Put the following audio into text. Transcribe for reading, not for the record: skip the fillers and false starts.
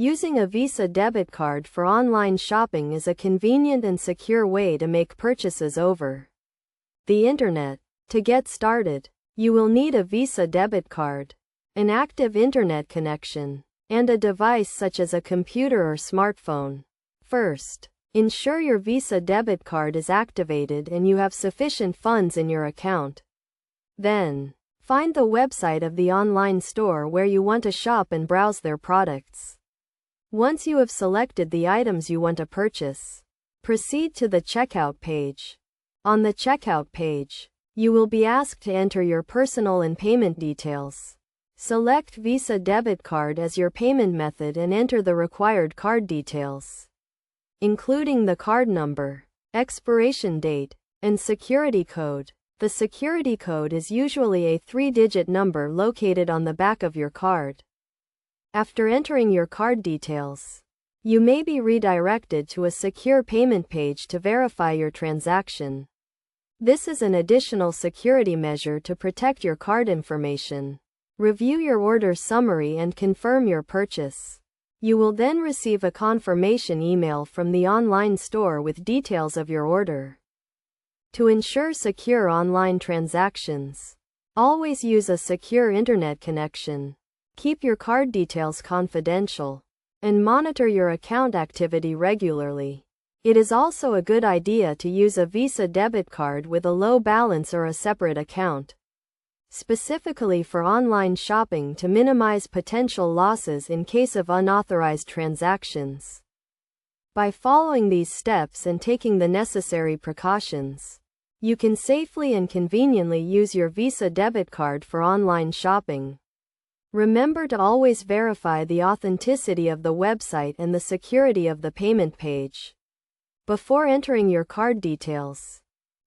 Using a Visa debit card for online shopping is a convenient and secure way to make purchases over the internet. To get started, you will need a Visa debit card, an active internet connection, and a device such as a computer or smartphone. First, ensure your Visa debit card is activated and you have sufficient funds in your account. Then, find the website of the online store where you want to shop and browse their products. Once you have selected the items you want to purchase, proceed to the checkout page. On the checkout page, you will be asked to enter your personal and payment details. Select Visa debit card as your payment method and enter the required card details, including the card number, expiration date, and security code. The security code is usually a 3-digit number located on the back of your card. After entering your card details, you may be redirected to a secure payment page to verify your transaction. This is an additional security measure to protect your card information. Review your order summary and confirm your purchase. You will then receive a confirmation email from the online store with details of your order. To ensure secure online transactions, always use a secure internet connection. Keep your card details confidential, and monitor your account activity regularly. It is also a good idea to use a Visa debit card with a low balance or a separate account, specifically for online shopping to minimize potential losses in case of unauthorized transactions. By following these steps and taking the necessary precautions, you can safely and conveniently use your Visa debit card for online shopping. Remember to always verify the authenticity of the website and the security of the payment page before entering your card details.